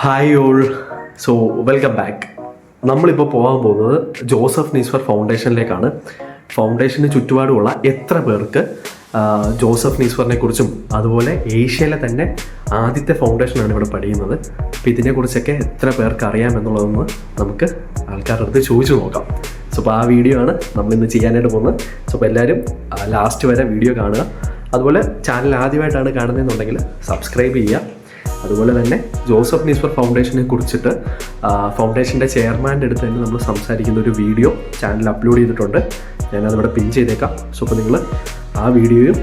Hi all. So welcome back. നമ്മളിപ്പോൾ പോകാൻ പോകുന്നത് ജോസഫ് നീസ്ഫർ ഫൗണ്ടേഷനിലേക്കാണ്. ഫൗണ്ടേഷന് ചുറ്റുപാടുമുള്ള എത്ര പേർക്ക് ജോസഫ് നീസ്ഫറിനെ കുറിച്ചും അതുപോലെ ഏഷ്യയിലെ തന്നെ ആദ്യത്തെ ഫൗണ്ടേഷനാണ് ഇവിടെ പഠിക്കുന്നത്. അപ്പോൾ ഇതിനെക്കുറിച്ചൊക്കെ എത്ര പേർക്ക് അറിയാമെന്നുള്ളതൊന്ന് നമുക്ക് ആൾക്കാരുടെ അടുത്ത് ചോദിച്ചു നോക്കാം. സോ അപ്പോൾ ആ വീഡിയോ ആണ് നമ്മളിന്ന് ചെയ്യാനായിട്ട് പോകുന്നത്. സോ അപ്പോൾ എല്ലാവരും ലാസ്റ്റ് വരെ വീഡിയോ കാണുക. അതുപോലെ ചാനൽ ആദ്യമായിട്ടാണ് കാണുന്നതെന്നുണ്ടെങ്കിൽ സബ്സ്ക്രൈബ് ചെയ്യുക. അതുപോലെ തന്നെ ജോസഫ് നീസ്ഫർ ഫൗണ്ടേഷനെ കുറിച്ചിട്ട് ഫൗണ്ടേഷൻ്റെ ചെയർമാൻ്റെ അടുത്ത് തന്നെ നമ്മൾ സംസാരിക്കുന്ന ഒരു വീഡിയോ ചാനൽ അപ്ലോഡ് ചെയ്തിട്ടുണ്ട്. ഞാനതിവിടെ പിൻ ചെയ്തേക്കാം. സോ അപ്പോൾ നിങ്ങൾ ആ വീഡിയോയും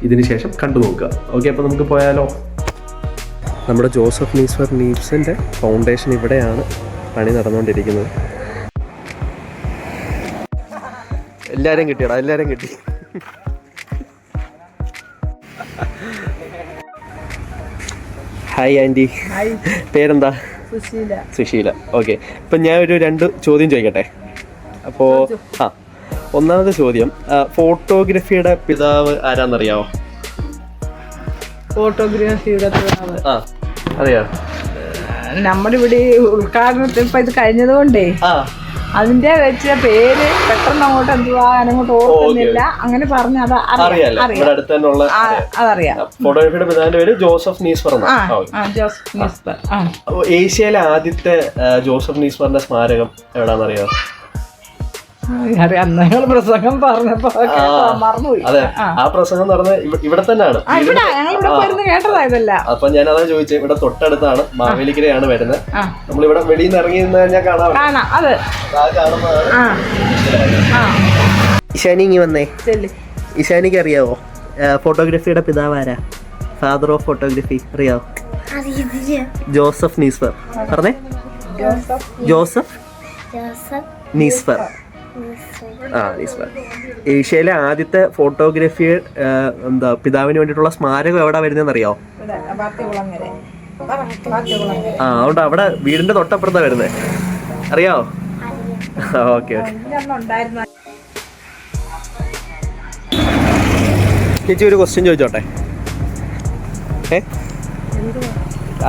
ഇതിന് ശേഷം കണ്ടു നോക്കുക. ഓക്കെ, അപ്പോൾ നമുക്ക് പോയാലോ. നമ്മുടെ ജോസഫ് നീസ്ഫർ നീബ്സിൻ്റെ ഫൗണ്ടേഷൻ ഇവിടെയാണ് പണി നടന്നുകൊണ്ടിരിക്കുന്നത്. എല്ലാവരും കിട്ടിയടാ, എല്ലാവരും കിട്ടി. ഹായ് ആൻറ്റി, പേരെന്താ? സുശീല. ഓക്കെ, ഇപ്പം ഞാൻ ഒരു 2 ചോദ്യം ചോദിക്കട്ടെ. അപ്പോൾ ഒന്നാമത്തെ ചോദ്യം, ഫോട്ടോഗ്രാഫിയുടെ പിതാവ് ആരാന്നറിയാമോ? ഫോട്ടോഗ്രാഫിയുടെ പിതാവ് അറിയാം. നമ്മുടെ ഇവിടെ ഉദ്ഘാടനത്തിൽ ഇപ്പം ഇത് കഴിഞ്ഞതുകൊണ്ടേ അതിന്റെ വെച്ച പേര് പെട്ടെന്ന് അങ്ങോട്ട് എന്തുവാ അങ്ങോട്ട് ഓർക്കുന്നില്ല. അങ്ങനെ പറഞ്ഞ അതറിയാം. ഫോട്ടോഗ്രാഫിയുടെ പിതാവിന്റെ പേര് ജോസഫ് നീസ്ഫർ. ഏഷ്യയിലെ ആദ്യത്തെ ജോസഫ് നീസ്ഫറിന്റെ സ്മാരകം എവിടാന്നറിയാമോ? ഞങ്ങൾ പ്രസംഗം പറഞ്ഞപ്പോ മറന്നുപോയി. അതെ, ആ പ്രസംഗം നടന്ന ഇവിടെ തന്നെയാണ്. കേട്ടതാ ഇതല്ല. അപ്പൊ ഞാൻ അതാ ചോദിച്ചത്. ഇവിടെ തൊട്ടടുത്താണ്, മാവേലിക്കരയാണ് വരുന്നത്. നമ്മളിവിടെ വെളിയിൽ നിന്ന് ഇറങ്ങി നിന്ന് കഴിഞ്ഞാൽ കാണാം. ഇഷാനി ഇങ്ങി വന്നേ. ഇഷാനിക്ക് അറിയാവോ ഫോട്ടോഗ്രാഫിയുടെ പിതാവ് ആരാ? ഫാദർ ഓഫ് ഫോട്ടോഗ്രാഫി അറിയാവോ? ജോസഫ് നീസ്ഫർ. പറഞ്ഞേ, ജോസഫ് നീസ്ഫർ. നീസ്ഫർ. ഏഷ്യയിലെ ആദ്യത്തെ ഫോട്ടോഗ്രാഫി പിതാവിന് വേണ്ടിയിട്ടുള്ള സ്മാരകം എവിടെ വരുന്നതെന്ന് അറിയാവോ? അതുകൊണ്ട് അവിടെ വീടിന്റെ തൊട്ടപ്പുറത്താ വരുന്നത്. അറിയാവോ? ഓക്കെ. ചേച്ചി ഒരു ക്വസ്റ്റ്യൻ ചോദിച്ചോട്ടെ?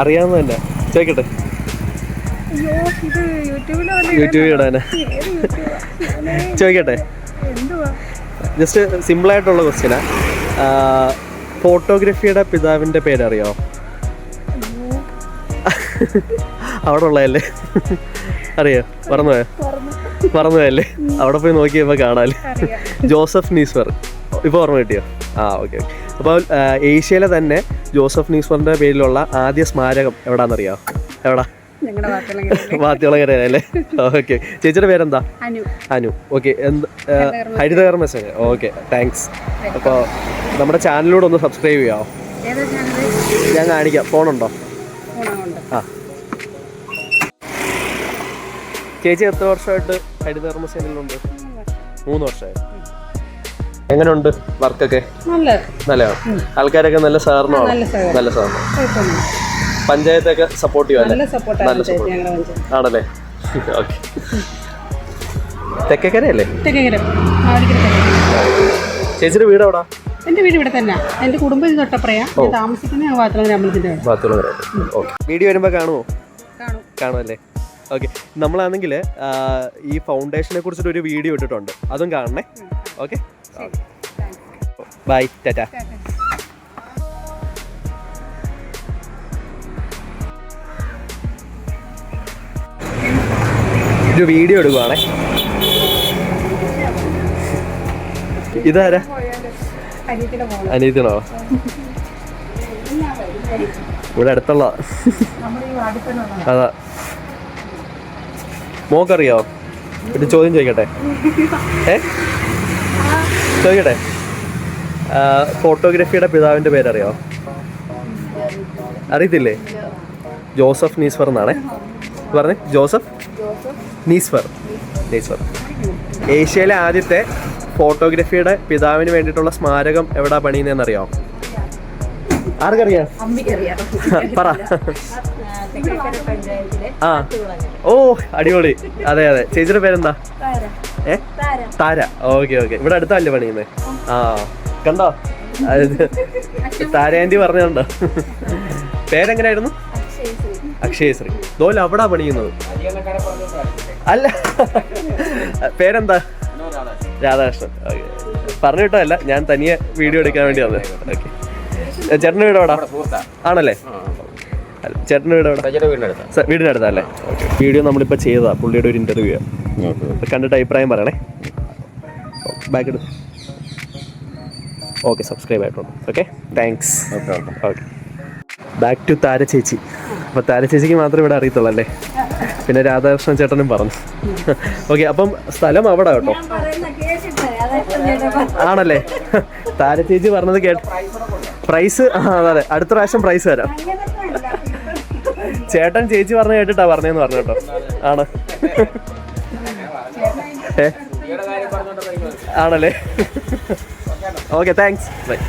അറിയാവുന്നതന്നെ ചോദിക്കട്ടെ? യൂട്യൂബിൽ ഇടാനാ? ചോദിക്കട്ടെ? ജസ്റ്റ് സിമ്പിളായിട്ടുള്ള ക്വസ്റ്റ്യനാ. ഫോട്ടോഗ്രാഫിയുടെ പിതാവിൻ്റെ പേരറിയാമോ? അവിടെ ഉള്ളതല്ലേ? അറിയോ? മറന്നുപോയല്ലേ? അവിടെ പോയി നോക്കിയപ്പോൾ കാണാല്ലേ? ജോസഫ് നീസ്ഫർ. ഇപ്പോൾ ഓർമ്മ കിട്ടിയോ? ഓക്കെ. അപ്പോൾ ഏഷ്യയിലെ തന്നെ ജോസഫ് നീസ്ഫറിൻ്റെ പേരിലുള്ള ആദ്യ സ്മാരകം എവിടാന്നറിയാമോ? എവിടാ? വാത്തിയോളങ്ങര അല്ലേ? ഓക്കെ. ചേച്ചിയുടെ പേരെന്താ? അനു. ഓക്കെ. ഹരിതകർമ്മ സേന. Okay, thanks. അപ്പോൾ നമ്മുടെ ചാനലിലൂടെ ഒന്ന് സബ്സ്ക്രൈബ് ചെയ്യാമോ? ഞാൻ കാണിക്കാം. ഫോണുണ്ടോ? ചേച്ചി എത്ര വർഷമായിട്ട് ഹരിതകർമ്മ സേനയിലുണ്ട്? 3 വർഷമായി. എങ്ങനെയുണ്ട് വർക്കൊക്കെ? നല്ലതാണ്. ആൾക്കാരൊക്കെ നല്ല സഹകരണമാണ്. നല്ല സഹകരണം. പഞ്ചായത്തൊക്കെ സപ്പോർട്ട് ചെയ്യുമല്ലേ? നല്ല സപ്പോർട്ട് ആണല്ലേ? ഓക്കെ. തെക്കേക്കരയല്ലേ? ചേച്ചിയുടെ വീട് എവിടാ? എൻ്റെ വീട് ഇവിടെ തന്നെ. എൻ്റെ കുടുംബം തൊട്ടപ്പുറയാ. താമസിക്കുന്ന വാത്തിളങ്ങര അമ്പലത്തിൻ്റെ. ഓക്കെ. വീഡിയോ വരുമ്പോൾ കാണുമല്ലേ? ഓക്കെ. നമ്മളാണെങ്കിൽ ഈ ഫൗണ്ടേഷനെ കുറിച്ചിട്ട് ഒരു വീഡിയോ ഇട്ടിട്ടുണ്ട്, അതും കാണണേ. Okay, bye, tata. ഒരു വീഡിയോ എടുക്കുവാണേ. ഇതാരാ? അനിയത്തിനോ? ഇവിടെ അടുത്തുള്ള. അതാ. മോക്കറിയാവോ? ഒരു ചോദ്യം ചോദിക്കട്ടെ? ചോദിക്കട്ടെ? ഫോട്ടോഗ്രാഫിയുടെ പിതാവിൻ്റെ പേരറിയാവോ? അറിയത്തില്ലേ? ജോസഫ് നീസ്ഫർ എന്നാണേ പറഞ്ഞേ. ജോസഫ് നീസ്ഫർ. ഏഷ്യയിലെ ആദ്യത്തെ ഫോട്ടോഗ്രാഫിയുടെ പിതാവിന് വേണ്ടിയിട്ടുള്ള സ്മാരകം എവിടാ പണിയുന്നതെന്നറിയാമോ? ആർക്കറിയാം? പറ. ഓ, അടിപൊളി. അതെ. ചേച്ചിയുടെ പേരെന്താ? താര. ഓക്കെ. ഇവിടെ അടുത്തല്ലേ പണിയുന്നത്? കണ്ടോ? താര ആൻറ്റി പറഞ്ഞുണ്ടോ? പേരെങ്ങനെയായിരുന്നു? അക്ഷയശ്രീ. ദോല അവിടെ പണിയുന്നത് അല്ല, പേരെന്താ? രാധാകൃഷ്ണൻ. ഓക്കെ, പറഞ്ഞു കിട്ടല്ല, ഞാൻ തനിയെ വീഡിയോ എടുക്കാൻ വേണ്ടി വന്നത്. ഓക്കെ, ചേട്ടൻ്റെ വീട് എവിടെ ആണല്ലേ? ചേട്ടൻ്റെ വീട് എവിടെ? വീടിനടുത്തല്ലേ? ഓക്കെ, വീഡിയോ നമ്മളിപ്പോൾ ചെയ്തതാണ്, പുള്ളിയുടെ ഒരു ഇൻ്റർവ്യൂ. കണ്ടിട്ട് അഭിപ്രായം പറയണേ. ബാക്ക് എടുത്ത്. ഓക്കെ, സബ്സ്ക്രൈബ് ആയിട്ടുണ്ട്. Okay, thanks. Okay, back to Tara ചേച്ചി. അപ്പോൾ താര ചേച്ചിക്ക് മാത്രമേ ഇവിടെ അറിയത്തുള്ളൂ അല്ലേ? പിന്നെ രാധാകൃഷ്ണൻ ചേട്ടനും പറഞ്ഞു. ഓക്കെ, അപ്പം സ്ഥലം അവിടെ കേട്ടോ. ആണല്ലേ? താര ചേച്ചി പറഞ്ഞത് കേട്ട്. പ്രൈസ് അതെ, അടുത്ത പ്രാവശ്യം പ്രൈസ് തരാം. ചേട്ടൻ ചേച്ചി പറഞ്ഞ് കേട്ടിട്ടാ പറഞ്ഞതെന്ന് പറഞ്ഞു കേട്ടോ. ആണ് ആണല്ലേ? Okay, thanks. ബൈ.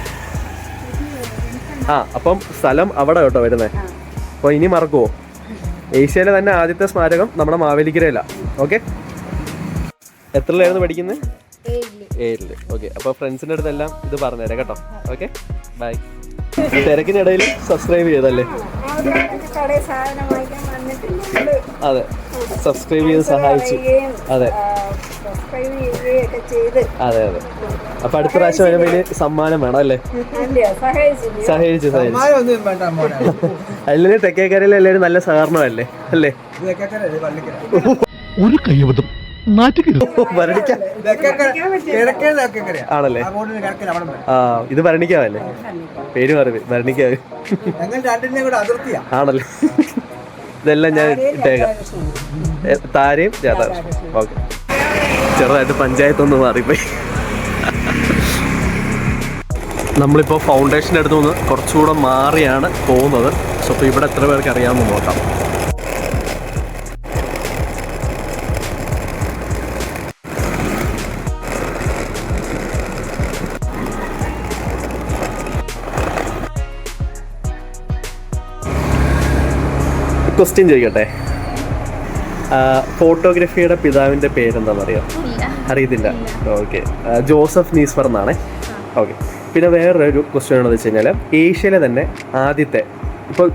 അപ്പം സ്ഥലം അവിടെ കേട്ടോ വരുന്നത്. അപ്പോൾ ഇനി മറക്കുമോ? ഏഷ്യയിലെ തന്നെ ആദ്യത്തെ സ്മാരകം നമ്മുടെ മാവേലിക്കരയിലാണ്. ഓക്കെ, എത്രയിലായിരുന്നു പഠിക്കുന്നത്? 7. ഓക്കെ, അപ്പോൾ ഫ്രണ്ട്സിൻ്റെ അടുത്തെല്ലാം ഇത് പറഞ്ഞുതരാം കേട്ടോ. Okay, by. തിരക്കിനിടയിൽ സബ്സ്ക്രൈബ് ചെയ്തല്ലേ? അതെ, സബ്സ്ക്രൈബ് ചെയ്ത് സഹായിച്ചു. അതെ അതെ അതെ. അപ്പൊ അടുത്ത പ്രാവശ്യം വരുമ്പോൾ ഇതിന് സമ്മാനം വേണം അല്ലേ? സഹകരിച്ചു. അല്ലെങ്കിൽ തെക്കേക്കരയിൽ എല്ലാവരും നല്ല സഹകരണമല്ലേ അല്ലേ? ഒരു കൈവതം ആണല്ലേ? ഇത് ഭരണിക്കാവല്ലേ? പേര് മാറി ഭരണിക്കാവ് ആണല്ലേ? ഇതെല്ലാം ഞാൻ ഇട്ടേക്കാം. താരയും രാധാകൃഷ്ണൻ. ഓക്കെ, ചെറുതായിട്ട് പഞ്ചായത്തൊന്ന് മാറിപ്പോയി. നമ്മളിപ്പോൾ ഫൗണ്ടേഷൻ്റെ അടുത്ത് നിന്ന് കുറച്ചുകൂടെ മാറിയാണ് പോകുന്നത്. സോ ഇപ്പോൾ ഇവിടെ എത്ര പേർക്ക് അറിയാമെന്ന് നോക്കാം. ക്വസ്റ്റ്യൻ ചോദിക്കട്ടെ, ഫോട്ടോഗ്രാഫിയുടെ പിതാവിൻ്റെ പേരെന്താണെന്നറിയോ? അറിയത്തില്ല. ഓക്കെ, ജോസഫ് നീസ്ഫർ എന്നാണ്. ഓക്കെ, പിന്നെ വേറൊരു ക്വസ്റ്റ്യൻ ആണെന്ന് വെച്ച് കഴിഞ്ഞാൽ ഏഷ്യയിലെ തന്നെ ആദ്യത്തെ, ഇപ്പോൾ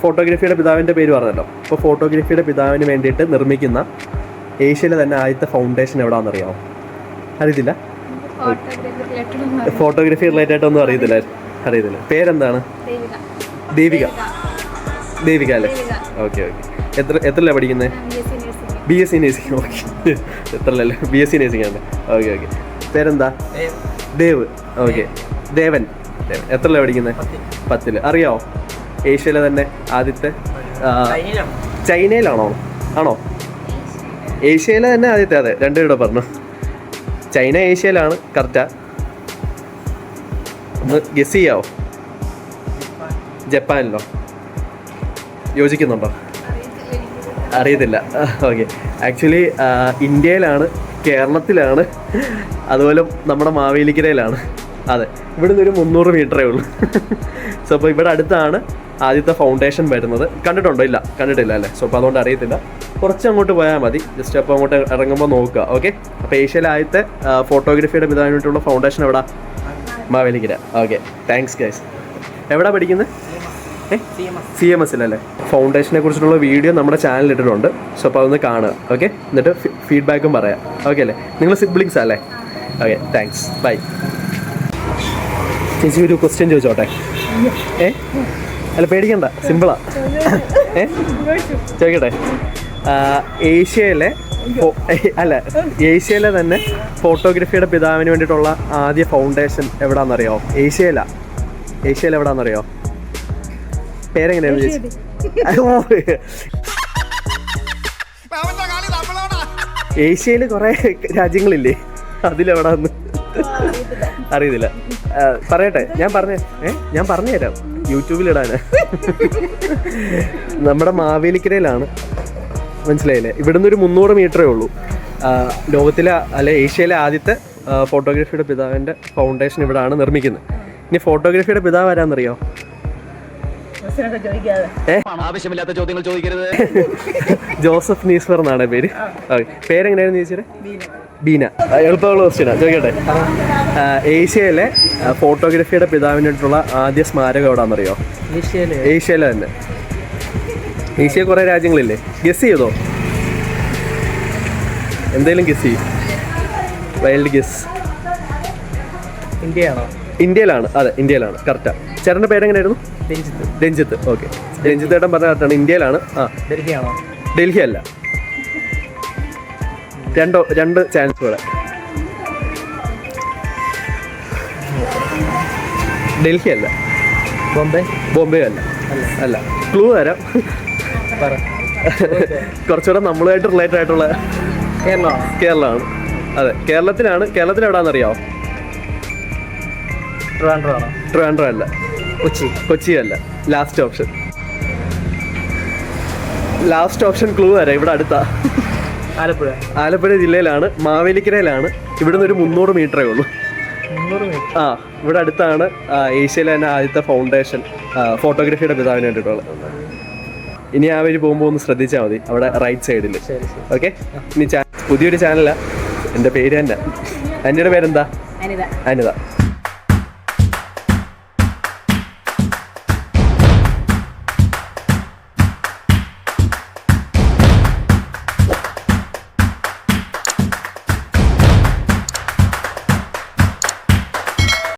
ഫോട്ടോഗ്രാഫിയുടെ പിതാവിൻ്റെ പേര് പറഞ്ഞല്ലോ, ഇപ്പോൾ ഫോട്ടോഗ്രാഫിയുടെ പിതാവിന് വേണ്ടിയിട്ട് നിർമ്മിക്കുന്ന ഏഷ്യയിലെ തന്നെ ആദ്യത്തെ ഫൗണ്ടേഷൻ എവിടെയാണെന്നറിയാമോ? അറിയത്തില്ല. ഫോട്ടോഗ്രാഫി റിലേറ്റഡ് ആയിട്ടൊന്നും അറിയത്തില്ല. പേരെന്താണ്? ദേവിക അല്ലേ? ഓക്കെ. എത്രയല്ലേ പഠിക്കുന്നത്? BSc nursing. ഓക്കെ, എത്രയല്ലേ? BSc നേഴ്സിംഗ് ആണ്. ഓക്കെ. പേരെന്താ? ദേവ്. ഓക്കെ, ദേവൻ. എത്രയല്ലേ പഠിക്കുന്നത്? 10. അറിയാമോ ഏഷ്യയിലെ തന്നെ ആദ്യത്തെ? ചൈനയിലാണോ? ആണോ? ഏഷ്യയിലെ തന്നെ ആദ്യത്തെ. അതെ, രണ്ടുപേരുടെ പറഞ്ഞു. ചൈന ഏഷ്യയിലാണ്, കറക്റ്റാ? ഒന്ന് ഗസ് ചെയ്യാവോ? ജപ്പാനിലോ? യോജിക്കുന്നുണ്ടോ? അറിയത്തില്ല. ഓക്കെ, ആക്ച്വലി ഇന്ത്യയിലാണ്, കേരളത്തിലാണ്, അതുപോലെ നമ്മുടെ മാവേലിക്കരയിലാണ്. അതെ, ഇവിടെ നിന്നൊരു 300 മീറ്ററേ ഉള്ളൂ. സോ അപ്പോൾ ഇവിടെ അടുത്താണ് ആദ്യത്തെ ഫൗണ്ടേഷൻ വരുന്നത്. കണ്ടിട്ടുണ്ടോ? ഇല്ല, കണ്ടിട്ടില്ല അല്ലേ? സോ അപ്പോൾ അതുകൊണ്ട് അറിയത്തില്ല. കുറച്ച് അങ്ങോട്ട് പോയാൽ മതി, ജസ്റ്റ് അപ്പോൾ അങ്ങോട്ട് ഇറങ്ങുമ്പോൾ നോക്കുക. ഓക്കെ, അപ്പോൾ ഏഷ്യയിലെ ആദ്യത്തെ ഫോട്ടോഗ്രാഫിയുടെ പിതാവിന് വേണ്ടിയിട്ടുള്ള ഫൗണ്ടേഷൻ എവിടെ? മാവേലിക്കര. Okay, thanks guys. എവിടെ പഠിക്കുന്നത്? CMSലല്ലേ? ഫൗണ്ടേഷനെ കുറിച്ചിട്ടുള്ള വീഡിയോ നമ്മുടെ ചാനലിൽ ഇട്ടിട്ടുണ്ട്. സോ അപ്പോൾ അതൊന്ന് കാണുക. ഓക്കെ, എന്നിട്ട് ഫീഡ്ബാക്കും പറയാം. ഓക്കെ അല്ലേ? നിങ്ങൾ സിബ്ലിങ്സ് അല്ലേ? Okay, thanks. ബൈ. ചേച്ചി ഒരു ക്വസ്റ്റ്യൻ ചോദിച്ചോട്ടെ? അല്ല, പേടിക്കണ്ട, സിമ്പിളാ. ചോദിക്കട്ടെ, ഏഷ്യയിലെ തന്നെ ഫോട്ടോഗ്രാഫിയുടെ പിതാവിന് വേണ്ടിയിട്ടുള്ള ആദ്യ ഫൗണ്ടേഷൻ എവിടാന്നറിയോ? ഏഷ്യയിൽ എവിടാന്നറിയോ? പേരെങ്ങനെയാണ് ചേച്ചി? ഏഷ്യയിൽ കുറെ രാജ്യങ്ങളില്ലേ, അതിലെവിടാന്ന് അറിയത്തില്ല. പറയട്ടെ, ഞാൻ പറഞ്ഞുതരാം. യൂട്യൂബിലിടാന്. നമ്മുടെ മാവേലിക്കരയിലാണ്, മനസ്സിലായില്ലേ? ഇവിടുന്ന് ഒരു 300 മീറ്ററേ ഉള്ളൂ. ലോകത്തിലെ ഏഷ്യയിലെ ആദ്യത്തെ ഫോട്ടോഗ്രാഫിയുടെ പിതാവിൻ്റെ ഫൗണ്ടേഷൻ ഇവിടെയാണ് നിർമ്മിക്കുന്നത്. ഇനി ഫോട്ടോഗ്രാഫിയുടെ പിതാവ് ആരാന്നറിയോ? ആവശ്യമില്ലാത്ത ചോദ്യങ്ങൾ ചോദിക്കരുത്. ജോസഫ് നീസ്ഫർ എന്നാണ് പേര്. പേരെങ്ങനെയായിരുന്നു ചോദിച്ചത്? ബീന. എളുപ്പമുള്ള ക്വസ്റ്റ്യനാ, ചോദിക്കട്ടെ. ഏഷ്യയിലെ ഫോട്ടോഗ്രാഫിയുടെ പിതാവിനായിട്ടുള്ള ആദ്യ സ്മാരകം എവിടാന്നറിയോ? ഏഷ്യയിലെ തന്നെ. ഏഷ്യ കുറേ രാജ്യങ്ങളില്ലേ? ഗസ് ചെയ്തോ? എന്തേലും ഗസ് ചെയ്യും. Wild guess. ഇന്ത്യയാണോ? ഇന്ത്യയിലാണ്. അതെ, ഇന്ത്യയിലാണ്. കറക്റ്റാ. ചേട്ടൻ്റെ പേരെങ്ങനെയായിരുന്നു? രഞ്ജിത്ത്. ഓക്കെ, രഞ്ജിത്ത് ഏട്ടൻ പറഞ്ഞ കറക്റ്റാണ്. ഇന്ത്യയിലാണ്. ഡൽഹിയാണോ? ഡൽഹി അല്ല. രണ്ട് ചാൻസ് കൂടെ. ഡൽഹി അല്ല. ബോംബെ അല്ല. അല്ല. ക്ലൂ തരാം. കുറച്ചുകൂടെ നമ്മളുമായിട്ട് റിലേറ്റഡ് ആയിട്ടുള്ള കേരളമാണ്. അതെ, കേരളത്തിലാണ്. കേരളത്തിൽ എവിടെയാണെന്നറിയാമോ? ട്രിവാൻഡ്രം അല്ല. കൊച്ചി അല്ല. ലാസ്റ്റ് ഓപ്ഷൻ ക്ലൂ തരാം. ഇവിടെ അടുത്താ. ആലപ്പുഴ ജില്ലയിലാണ്. മാവേലിക്കരയിലാണ്. ഇവിടുന്ന് ഒരു 300 മീറ്ററേ ഉള്ളൂ. ഇവിടെ അടുത്താണ് ഏഷ്യയിലെ തന്നെ ആദ്യത്തെ ഫൗണ്ടേഷൻ ഫോട്ടോഗ്രാഫിയുടെ പിതാവിന് വേണ്ടിയിട്ടുള്ളത്. ഇനി ആ വഴി പോകുമ്പോൾ ഒന്ന് ശ്രദ്ധിച്ചാൽ മതി, അവിടെ റൈറ്റ് സൈഡിൽ. ഓക്കെ. ഇനി പുതിയൊരു ചാനലാ. എൻ്റെ പേര് തന്നെ. അനിയുടെ പേരെന്താ? അനിത.